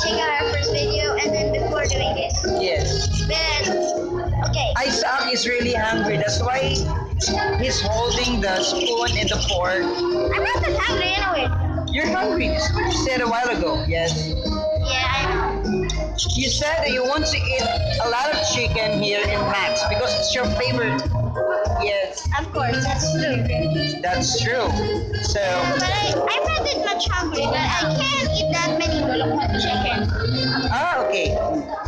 check out our first video and then before doing this. Yes. Then, okay. Isaac is really hungry. That's why he's holding the spoon and the fork. I'm not that hungry anyway. You're hungry. This is what you said a while ago. Yes. Yeah, I know. You said that you want to eat a lot of chicken here in Max because it's your favorite. Yes, Of course, that's true. that's true. So, But I'm not that much hungry, but I can't eat that many chicken. okay.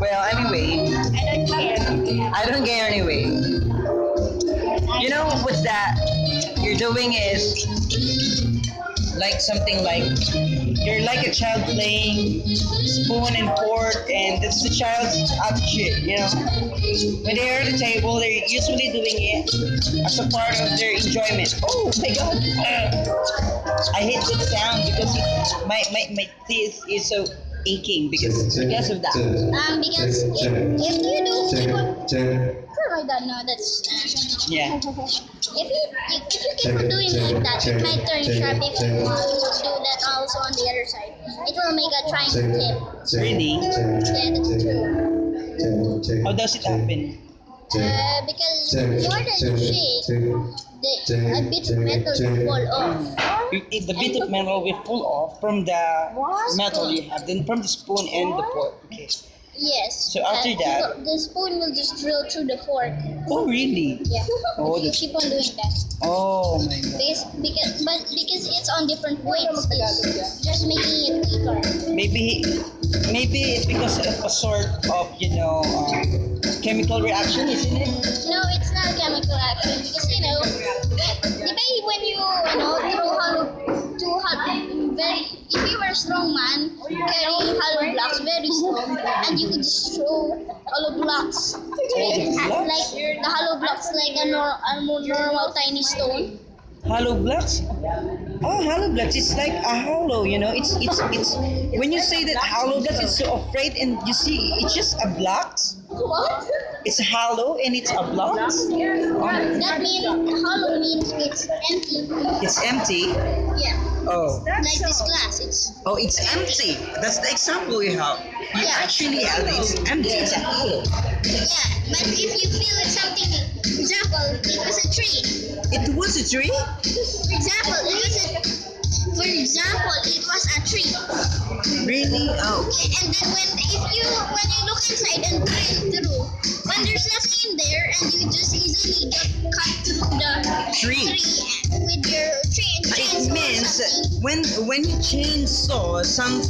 Well, anyway, I don't care. I don't care anyway. You know what that you're doing is like something like you're like a child playing spoon and fork, and that's the child's attitude. You know, when they're at the table, they're usually doing it as a part of their enjoyment. Oh my god! I hate that sound because my teeth is so aching because of that. Because if you do keep on, oh my god, no, that's Yeah. if you keep on doing like that, it might turn sharp if you do that also on the other side. It will make a triangle tip. Really? Yeah, that's true. How does it happen? Because more than you shake, a bit of metal will fall off. If the bit of metal will pull off from the metal you have, then from the spoon and the fork. Okay. Yes. So after that, the spoon will just drill through the fork. oh really? Yeah. Oh, If you that's, keep on doing that. oh my god. Because it's on different weights, it's just making it weaker. Maybe it's because of a sort of chemical reaction, isn't it? No, it's not a chemical action because depending when you throw if you were a strong man carrying hollow blocks very strong, and you could just throw hollow blocks like the hollow blocks like a more normal tiny stone. Hollow blocks? Oh, hollow blocks. It's like a hollow, It's when you say that hollow blocks, it's so afraid, and you see, it's just a blocks. What? It's hollow and it's a blocks. That means hollow means it's empty. It's empty. Yeah. Oh. Like this glass, it's It's empty. That's the example you have. You Yeah. actually have it. It's empty. It's a hollow. yeah. But if you feel it's something, for example, it was a tree. It was a tree? For example, it was a tree. Really? Oh. And then when you look inside and drill through, when there's nothing in there and you just easily get cut through the Tree. with your chainsaw It or means something. when you chainsaw some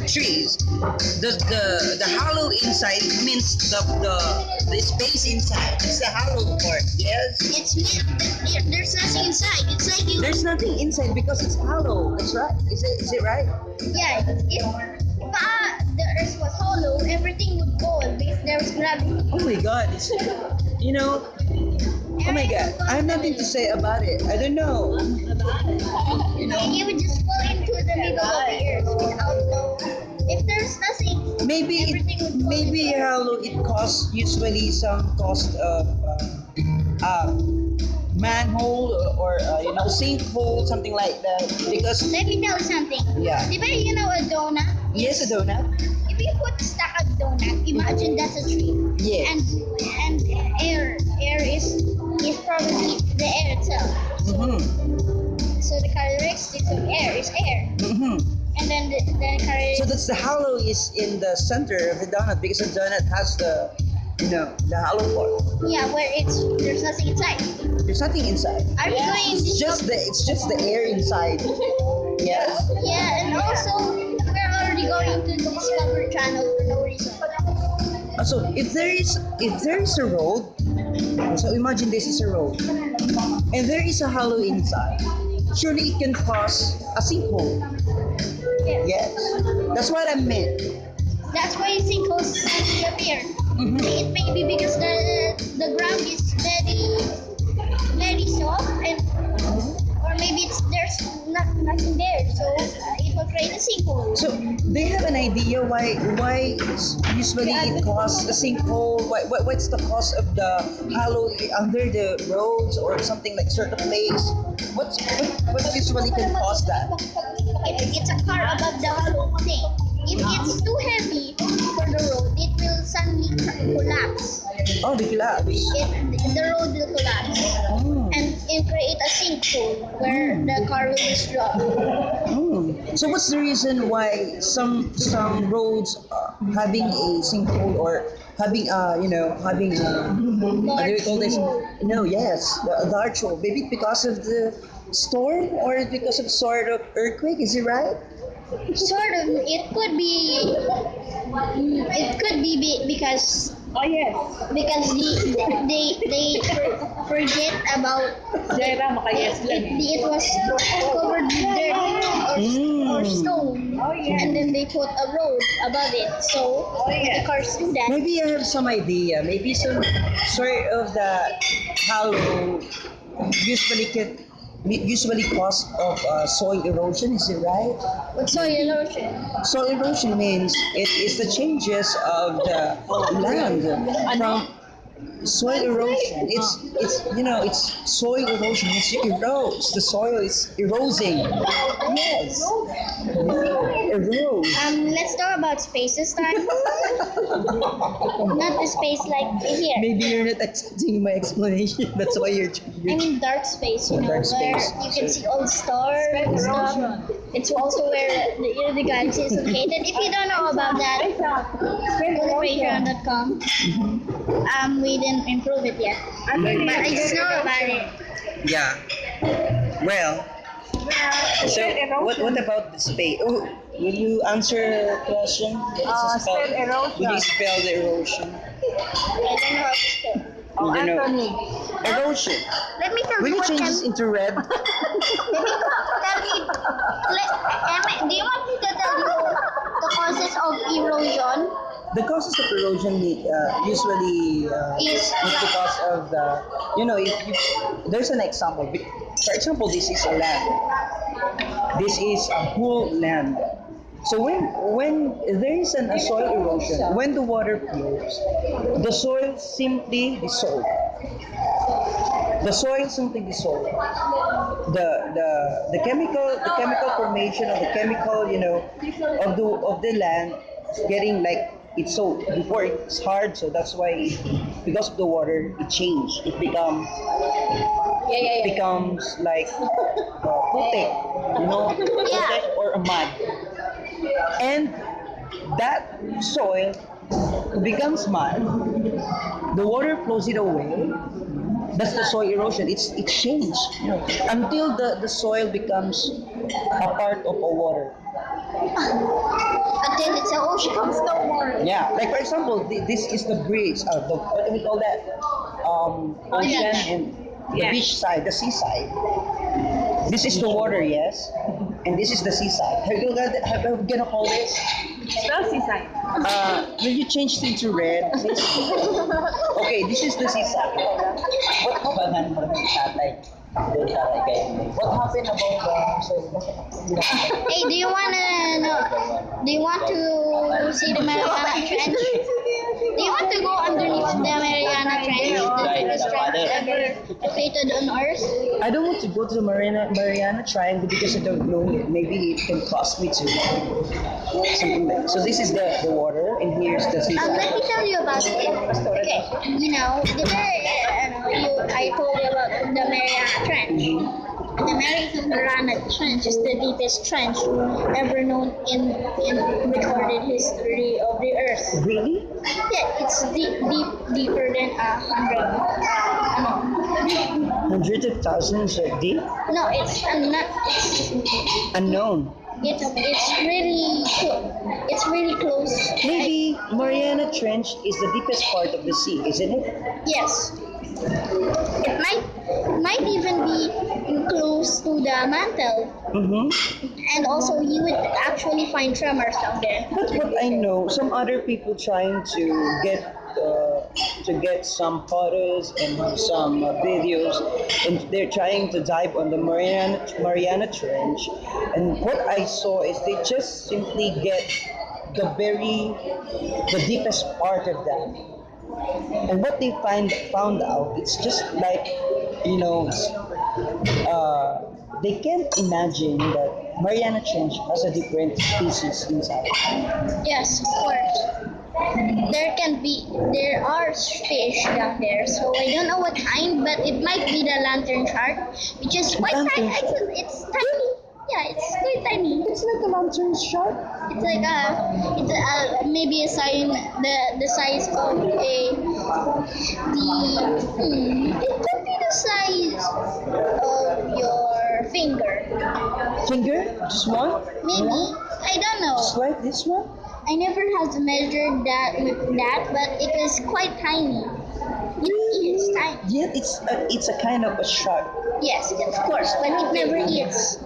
trees, the hollow inside means the space inside. It's the hollow part. Yes. It's meant that there's nothing inside. It's like you. There's nothing inside because it's hollow. That's right. Is it right? Yeah. If the earth was hollow, everything would fall because there was gravity. Oh my God. Oh my God. I have nothing to say about it. I don't know. And you would just fall into the middle of the earth without no. If there's nothing, Maybe everything would fall. maybe hollow it costs usually some cost of manhole or sinkhole, something like that, because Let me tell you something. yeah. Did you know a donut? Yes, a donut. If you put a stack of donut, imagine that's a tree. Yes. And air is probably the air itself. Mm-hmm. So the characteristics of air is air. Mm-hmm. And then the So characteristics. that's the hollow is in the center of the donut because the donut has the hollow part. Yeah, where there's nothing inside. There's nothing inside. Are we going It's just the air inside. Yes. Yeah, and also we're already going to the Discovery Channel for no reason. So if there is a road, so imagine this is a road, and there is a hollow inside. Surely it can cause a sinkhole. Yeah. Yes, that's what I meant. That's why sinkholes suddenly appear. Mhm. It may be because the ground is very soft, or maybe there's nothing there, so it will create a sinkhole. So they have an idea why usually it causes a sinkhole. What's the cause of the hollow under the roads or something like certain place? What usually can cause that? It's a car above the hollow thing. if it's too heavy for the road, it will suddenly collapse. Oh, the collapse. The road will collapse Oh. and create a sinkhole where the car will just drop. Oh. So what's the reason why some roads having a sinkhole or having having how do we call this? No, yes, the large hole. Maybe because of the storm or because of sort of earthquake. Is it right? Sort of, because Oh yes. they forget about Zera, maka-yes lang eh. it was covered with dirt or stone, Oh yeah. and then they put a road above it, so yeah. the cars do that. Maybe I have some idea. Maybe some sort of the hollow usually can usually cause of soil erosion. Is it right? With soil erosion. Soil erosion means it is the changes of the land from soil erosion. It's soil erosion. It's erodes. The soil is eroding. Yes. Erodes. Let's talk about space this time. Not the space like here. Maybe you're not accepting my explanation. That's why I mean dark space, Dark where space. you can see all the stars and stuff. It's also where the galaxy is located. If you don't know about that, go to patreon.com. We didn't improve it yet, but I just know about it. Yeah. Well, so what about the space? Oh, will you answer a question? Spell erosion. Will you spell the erosion? I don't know how to spell. Oh, You know. Anthony. Erosion. Let me tell Will you you what change this into red? Let me tell me. Do you want me to tell you the causes of erosion? The causes of erosion usually Is is because of the if you, there's an example. For example, this is a land. This is a whole land. So when there is a soil erosion, when the water flows, the soil simply dissolves. The soil simply dissolves. The chemical formation of the chemical of the land is getting like it's so before it's hard, so that's why because of the water it changed. It becomes like putik, putik or a mud, and that soil becomes mud. The water flows it away. That's the soil erosion. It's changed until the soil becomes a part of a water. Until it's an ocean. No more. Yeah, like for example, this is the bridge. What do we call that? Ocean and the beach side, the seaside. This is the water, yes, and this is the seaside. Have you gonna call this? Spell seaside. Will you change it to red, please? Okay, this is the seaside. What happened? What happened about the? Hey, do you wanna know? Do you want to see the Mariana Trench? Do you want to go underneath the Mariana Trench, the deepest trench ever located on Earth? I don't want to go to the Mariana Triangle because I don't know it. Maybe it can cost me to something like. So this is the water, and here's the seaside. Let me tell you about it. Okay, I told you about the Mariana Trench. The Mariana Trench is the deepest trench ever known in recorded history of the Earth. Really? Yeah, it's deeper than 100. Hundreds of thousands of deep? No, it's not. Unknown. It's really close. Maybe Mariana Trench is the deepest part of the sea, isn't it? Yes. It might even be close to the mantle, Mm-hmm. and also you would actually find tremors down there. That's what I know. Some other people trying to get some photos and some videos, and they're trying to dive on the Mariana Trench. And what I saw is they just simply get the deepest part of that. And what they found out, it's just like, they can't imagine that Mariana Trench has a different species inside. Yes, of course. There are fish down there, so I don't know what kind, but it might be the lantern shark, which is quite tiny. Lantern shark? It's tiny. Yeah, it's quite tiny. It's like a lantern shark. It's like maybe a sign the size of it could be the size of your finger. Finger? Just one? Maybe. One? I don't know. Just like this one? I never have measured that with that, but it was quite tiny. It is tiny. Yeah, it's a kind of a shark. Yes, of course, but it never eats.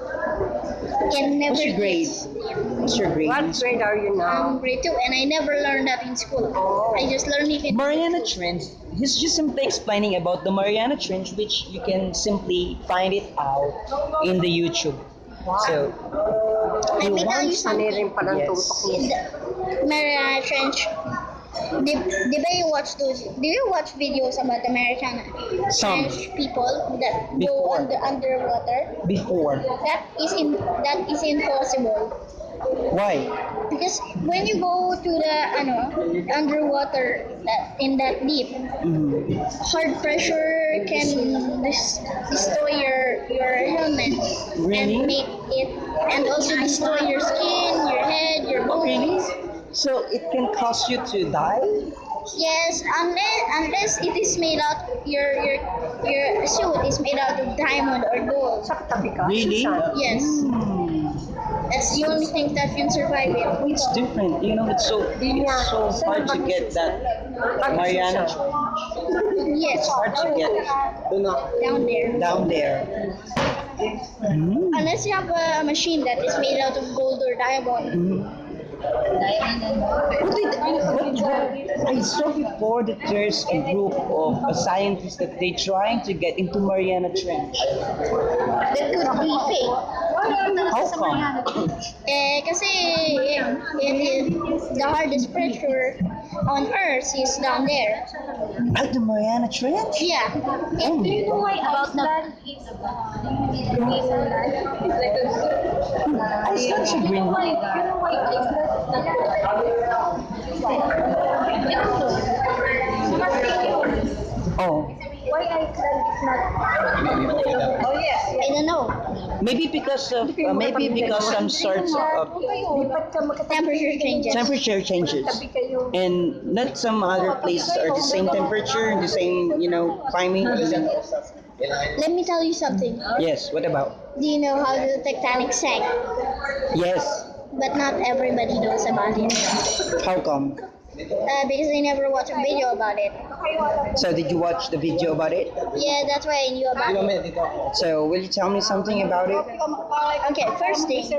It never What's your grade? eats. What's your grade? What grade are you now? I'm grade 2, and I never learned that in school. Oh. I just learned it in Mariana Trench. He's just simply explaining about the Mariana Trench, which you can simply find it out in the YouTube. So, Let me tell you Ano something. rin palang Yes. tutok niya? The Mariana Trench. Di ba you watch those? Do you watch videos about the Mariana Some. Trench people that go Before. underwater? before. That is impossible. Why? Because when you go to the underwater in that deep, Mhm. hard pressure can destroy your helmet Really? and make it, and also destroy your skin, your head, your Oh, really? bones. So it can cause you to die? Yes, unless it is made out your suit is made out of diamond or gold. Sa tabi ka? Really? Susan? Yes, Hmm. that's the only thing that can survive it. It's different, it's so hard to get that Mariana Trench. Yes, It's hard to get down there. down there. Hmm. Unless you have a machine that is made out of gold or diamond. Hmm. I saw before that there's a group of scientists that they trying to get into Mariana Trench. That could be fake. How come? Kasi the hardest pressure on Earth is down there. At the Mariana Trench? Yeah. Oh. Do you know why Iceland is Iceland's a green one. Oh, Why Iceland is not? Oh, yes. I don't know. maybe because some sorts of Lipat ka Temperature changes. temperature changes, Tabi kayo. and not some other places are the same temperature, the same climate. Let me tell you something. Yes. What about? Do you know how the Titanic sank? Yes. But not everybody knows about it. How come? Because I never watched a video about it. So did you watch the video about it? Yeah, that's why I knew about it. So will you tell me something about it? Okay, first thing, if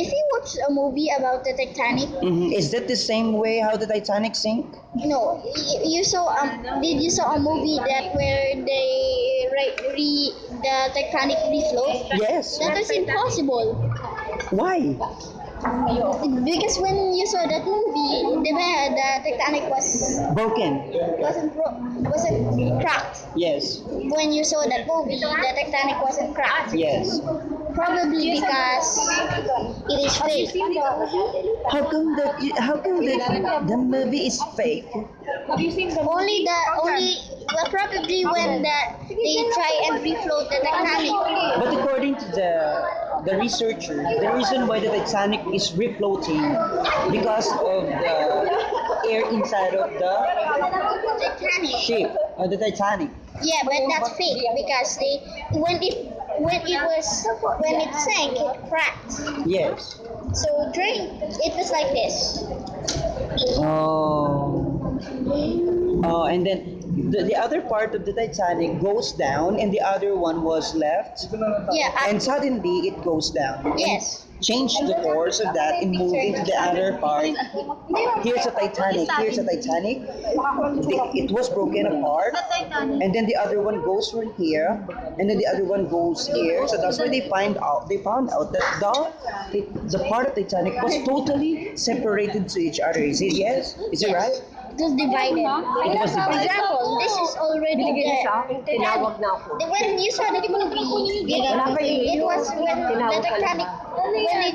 you watch a movie about the Titanic, Is that the same way how the Titanic sank? no, you saw did you saw a movie that where the Titanic refloat? Yes. That was impossible. Why? Because when you saw that movie, the Titanic wasn't cracked. Yes. When you saw that movie, the Titanic wasn't cracked. Yes. Probably because it is fake. How come the movie is fake? Probably when they try and refloat the Titanic. But according to the researcher, the reason why the Titanic is refloating because of the air inside of the Titanic. ship of the Titanic. Yeah, but that's fake because when it sank, it cracked. Yes. So it was like this. Oh, and then the other part of the Titanic goes down, and the other one was left, Yeah. and suddenly it goes down. Yes. Change the course of that and move into the other part. Here's a Titanic. It was broken apart, and then the other one goes from here, and then the other one goes here. So that's why they found out that the part of Titanic was totally separated to each other. Is it yes? Is it right? was divided. It was For divided. example, this is already Binigay niya sa there. akin, tinawag na ako. When you saw the movie, Wala kayo. it was when the Tinawag ka tectonic, na ba? when they